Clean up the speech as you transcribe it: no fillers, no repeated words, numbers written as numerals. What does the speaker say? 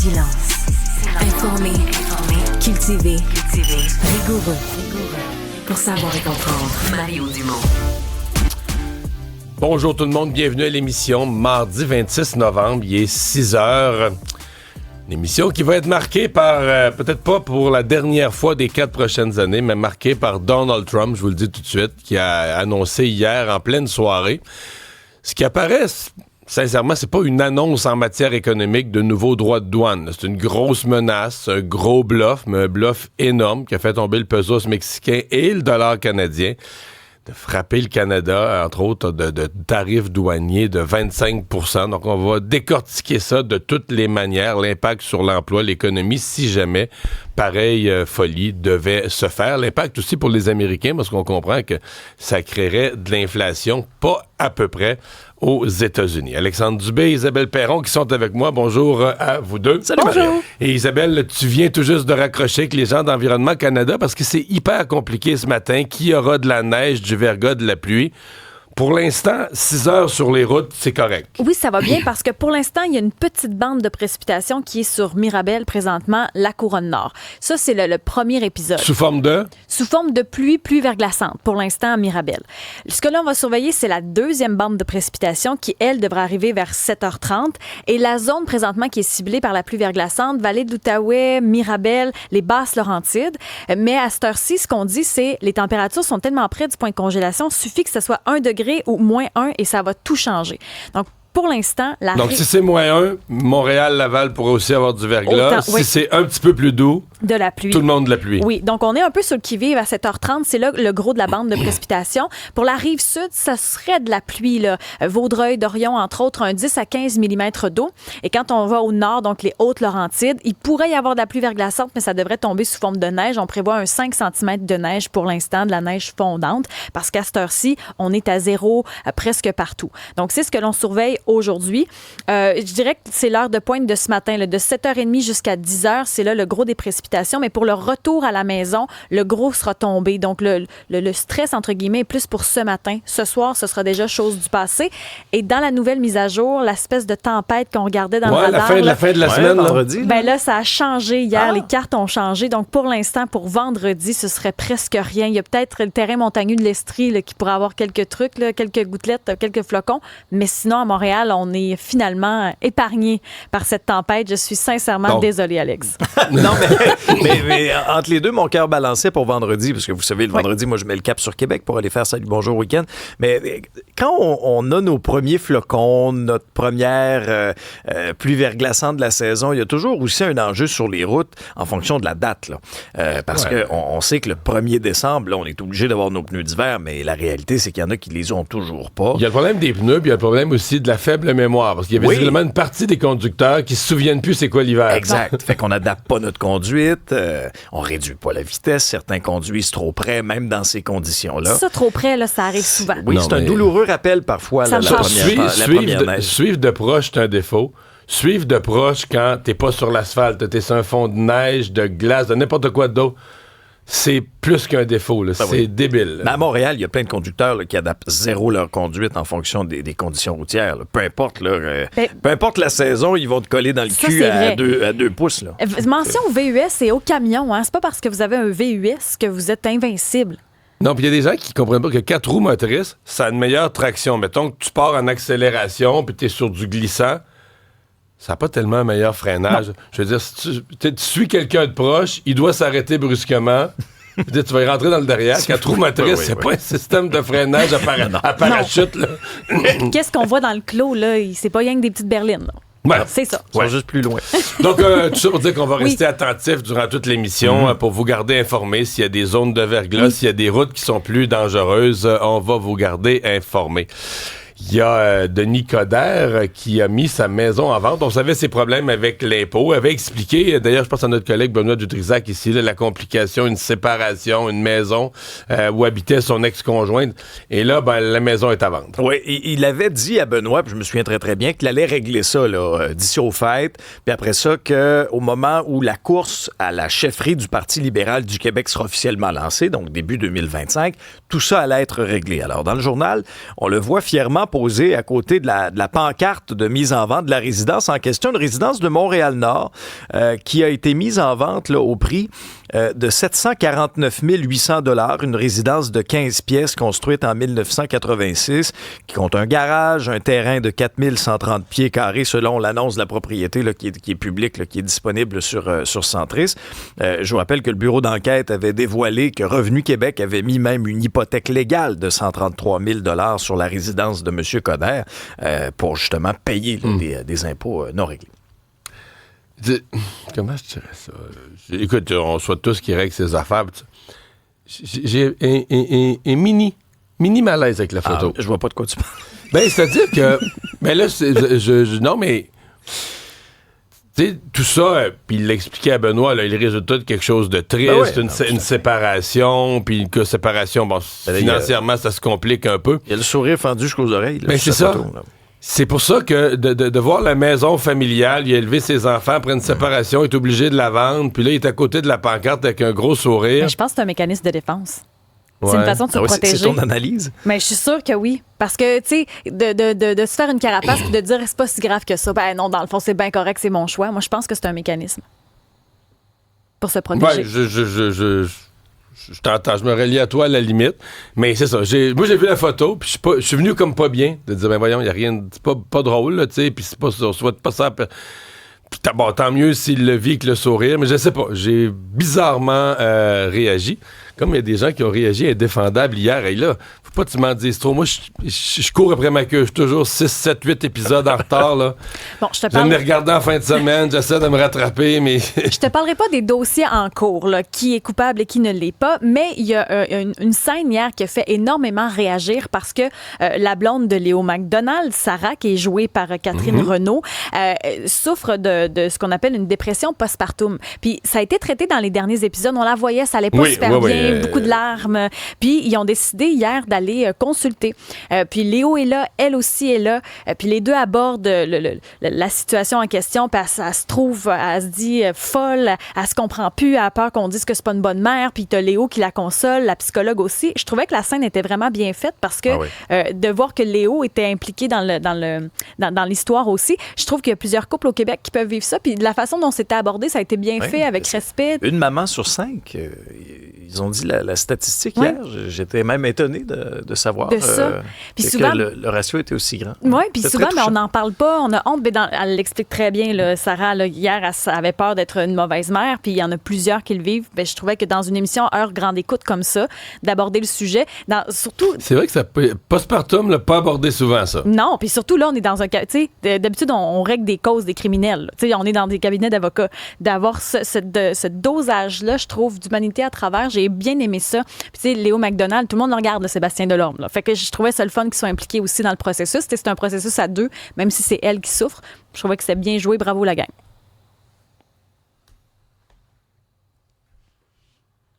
Silence. Informé. Cultivé. Rigoureux. Pour savoir et comprendre. Mario Dumont. Bonjour tout le monde, bienvenue à l'émission. Mardi 26 novembre, il est 6 heures. Une émission qui va être marquée par, peut-être pas pour la dernière fois des 4 prochaines années, mais marquée par Donald Trump, je vous le dis tout de suite, qui a annoncé hier en pleine soirée. Ce qui apparaît, sincèrement, c'est pas une annonce en matière économique de nouveaux droits de douane. C'est une grosse menace, un gros bluff, mais un bluff énorme qui a fait tomber le pesos mexicain et le dollar canadien, de frapper le Canada, entre autres, de tarifs douaniers de 25%. Donc, on va décortiquer ça de toutes les manières, l'impact sur l'emploi, l'économie, si jamais pareille folie devait se faire. L'impact aussi pour les Américains, parce qu'on comprend que ça créerait de l'inflation, pas à peu près, aux États-Unis. Alexandre Dubé, Isabelle Perron qui sont avec moi. Bonjour à vous deux. Salut. Bonjour. Et Isabelle, tu viens tout juste de raccrocher avec les gens d'Environnement Canada parce que c'est hyper compliqué ce matin. Qui aura de la neige, du verglas, de la pluie? Pour l'instant, 6 heures sur les routes, c'est correct. Oui, ça va bien parce que pour l'instant, il y a une petite bande de précipitation qui est sur Mirabel, présentement, la Couronne Nord. Ça, c'est le premier épisode. Sous forme de? Sous forme de pluie verglaçante, pour l'instant, à Mirabel. Ce que là, on va surveiller, c'est la deuxième bande de précipitation qui, elle, devrait arriver vers 7h30. Et la zone, présentement, qui est ciblée par la pluie verglaçante, vallée de l'Outaouais, Mirabel, les Basses-Laurentides. Mais à cette heure-ci, ce qu'on dit, c'est les températures sont tellement près du point de congélation, suffit que ce soit 1 degré ou moins 1 et ça va tout changer. Donc, pour l'instant, Donc, si c'est moins 1, Montréal-Laval pourrait aussi avoir du verglas. Si c'est un petit peu plus doux, de la pluie. Tout le monde de la pluie. Oui, donc on est un peu sur le qui-vive à 7h30. C'est là le gros de la bande de précipitation. Pour la rive sud, ça serait de la pluie, là. Vaudreuil, Dorion, entre autres, un 10 à 15 mm d'eau. Et quand on va au nord, donc les Hautes-Laurentides, il pourrait y avoir de la pluie verglaçante, mais ça devrait tomber sous forme de neige. On prévoit un 5 cm de neige pour l'instant, de la neige fondante, parce qu'à cette heure-ci, on est à zéro presque partout. Donc, c'est ce que l'on surveille aujourd'hui. Je dirais que c'est l'heure de pointe de ce matin, là, de 7h30 jusqu'à 10h. C'est là le gros des précipitations. Mais pour le retour à la maison, le gros sera tombé. Donc, le stress, entre guillemets, est plus pour ce matin. Ce soir, ce sera déjà chose du passé. Et dans la nouvelle mise à jour, l'espèce de tempête qu'on regardait dans le radar... La fin de la semaine, vendredi. Là, ça a changé hier. Les cartes ont changé. Donc, pour l'instant, pour vendredi, ce serait presque rien. Il y a peut-être le terrain montagneux de l'Estrie là, qui pourrait avoir quelques trucs, là, quelques gouttelettes, quelques flocons. Mais sinon, à Montréal, on est finalement épargné par cette tempête. Je suis sincèrement désolée, Alex. Non, mais entre les deux, mon cœur balançait pour vendredi, parce que vous savez, le vendredi, moi, je mets le cap sur Québec pour aller faire Salut Bonjour Week-end. Mais quand on a nos premiers flocons, notre première pluie verglaçante de la saison, il y a toujours aussi un enjeu sur les routes en fonction de la date. Là. Parce qu'on sait que le 1er décembre, là, on est obligé d'avoir nos pneus d'hiver, mais la réalité, c'est qu'il y en a qui les ont toujours pas. Il y a le problème des pneus, puis il y a le problème aussi de la faible mémoire, parce qu'il y a visiblement une partie des conducteurs qui se souviennent plus c'est quoi l'hiver. Exact. Fait qu'on n'adapte pas notre conduite. On réduit pas la vitesse. Certains conduisent trop près, même dans ces conditions-là. Ça, trop près, là, ça arrive souvent. Oui, c'est un douloureux rappel parfois. Ça la première neige. Suivre de proche, c'est un défaut. Suivre de proche quand t'es pas sur l'asphalte, t'es sur un fond de neige, de glace, de n'importe quoi d'autre. C'est plus qu'un défaut, là. C'est débile. Mais à Montréal, il y a plein de conducteurs là, qui adaptent zéro leur conduite en fonction des conditions routières. Là. Peu importe la saison, ils vont te coller dans le cul à 2 pouces. Là. Mention VUS et au camion. Hein? C'est pas parce que vous avez un VUS que vous êtes invincible. Non, puis il y a des gens qui comprennent pas que 4 roues motrices, ça a une meilleure traction. Mettons que tu pars en accélération puis t'es sur du glissant, ça n'a pas tellement un meilleur freinage. Non. Je veux dire, si tu suis quelqu'un de proche, il doit s'arrêter brusquement. Tu vas y rentrer dans le derrière. 4 roues motrices, c'est pas un système de freinage à parachute. Là. Qu'est-ce qu'on voit dans le clos, là? C'est pas rien que des petites berlines. Là. Ouais. C'est ça. Ils sont juste plus loin. Donc, tout ça pour dire qu'on va rester attentifs durant toute l'émission pour vous garder informés. S'il y a des zones de verglas, s'il y a des routes qui sont plus dangereuses, on va vous garder informés. Il y a Denis Coderre qui a mis sa maison en vente. On savait ses problèmes avec l'impôt. Il avait expliqué, d'ailleurs, je pense à notre collègue Benoît Dutrisac ici, là, la complication, une séparation, une maison où habitait son ex-conjointe. Et là, la maison est à vendre. Oui, il avait dit à Benoît, puis je me souviens très très bien, qu'il allait régler ça là, d'ici aux fêtes. Puis après ça, qu'au moment où la course à la chefferie du Parti libéral du Québec sera officiellement lancée, donc début 2025, tout tout ça allait être réglé. Alors, dans le journal, on le voit fièrement posé à côté de la pancarte de mise en vente de la résidence en question, une résidence de Montréal-Nord qui a été mise en vente là, au prix de 749 800 $, une résidence de 15 pièces construite en 1986 qui compte un garage, un terrain de 4130 pieds carrés selon l'annonce de la propriété là, qui est publique, là, qui est disponible sur Centris. Je vous rappelle que le bureau d'enquête avait dévoilé que Revenu Québec avait mis même une hypothèque légale de 133 000 $ sur la résidence de M. Coderre pour justement payer là, des impôts non réglés. Comment je dirais ça? Écoute, on souhaite tous qu'il règle ses affaires. J'ai un mini malaise avec la photo. Je vois pas de quoi tu parles. Ben, c'est-à-dire que... Mais là, non, mais... Tu sais, tout ça, puis il l'expliquait à Benoît, là, le résultat de quelque chose de triste, une séparation, puis une séparation, bon, financièrement, ça se complique un peu. Il y a le sourire fendu jusqu'aux oreilles. Là, mais c'est ça. Photo, c'est pour ça que de voir la maison familiale, il a élevé ses enfants après une séparation, il est obligé de la vendre, puis là, il est à côté de la pancarte avec un gros sourire. Mais je pense que c'est un mécanisme de défense. Ouais. C'est une façon de se protéger. C'est ton analyse? Mais je suis sûre que oui. Parce que, tu sais, de se faire une carapace et de dire c'est pas si grave que ça, ben non, dans le fond, c'est bien correct, c'est mon choix. Moi, je pense que c'est un mécanisme pour se protéger. Ouais, je t'entends, je me relie à toi à la limite, mais c'est ça. Moi, j'ai vu la photo, puis je suis venu comme pas bien, de dire, ben voyons, il n'y a rien, c'est pas drôle, là, tu sais, puis c'est pas ça, on souhaite pas ça. Puis bon, tant mieux s'il le vit avec le sourire, mais je sais pas, j'ai bizarrement réagi. Comme il y a des gens qui ont réagi indéfendable hier, et là, faut pas que tu m'en dises trop. Moi, je cours après ma queue. Je suis toujours 6, 7, 8 épisodes en retard, là. Bon, je te parle... Je vais me regarder en fin de semaine, j'essaie de me rattraper, mais... Je te parlerai pas des dossiers en cours, là, qui est coupable et qui ne l'est pas, mais il y a une scène hier qui a fait énormément réagir parce que la blonde de Léo McDonald, Sarah, qui est jouée par Catherine Renaud, souffre de ce qu'on appelle une dépression postpartum. Puis ça a été traité dans les derniers épisodes. On la voyait, ça allait pas super bien. Beaucoup de larmes. Puis, ils ont décidé hier d'aller consulter. Puis, Léo est là, elle aussi est là. Puis, les deux abordent la situation en question. Puis, elle se dit folle. Elle se comprend plus. Elle a peur qu'on dise que c'est pas une bonne mère. Puis, t'as Léo qui la console, la psychologue aussi. Je trouvais que la scène était vraiment bien faite parce que de voir que Léo était impliqué dans l'histoire aussi, je trouve qu'il y a plusieurs couples au Québec qui peuvent vivre ça. Puis, de la façon dont c'était abordé, ça a été bien fait, avec respect. Une maman sur 5... Ils ont dit la statistique hier. J'étais même étonné de savoir de ça. Puis que souvent, le ratio était aussi grand. Oui, puis souvent, on n'en parle pas, on a honte. Mais elle l'explique très bien, là, Sarah. Là, hier, elle avait peur d'être une mauvaise mère, puis il y en a plusieurs qui le vivent. Ben, je trouvais que dans une émission Heure Grande Écoute comme ça, d'aborder le sujet, surtout... C'est vrai que ça peut... Postpartum, là, pas abordé souvent, ça. Non, puis surtout, là, on est dans un... Tu sais, d'habitude, on règle des causes des criminels. Tu sais, on est dans des cabinets d'avocats. D'avoir ce dosage-là, je trouve, d'humanité à travers, j'ai bien aimé ça. Puis, tu sais, Léo McDonald, tout le monde le regarde, là, Sébastien Delorme. Là. Fait que je trouvais ça le fun qu'ils soient impliqués aussi dans le processus. C'est un processus à deux, même si c'est elle qui souffre. Je trouvais que c'était bien joué. Bravo, la gang.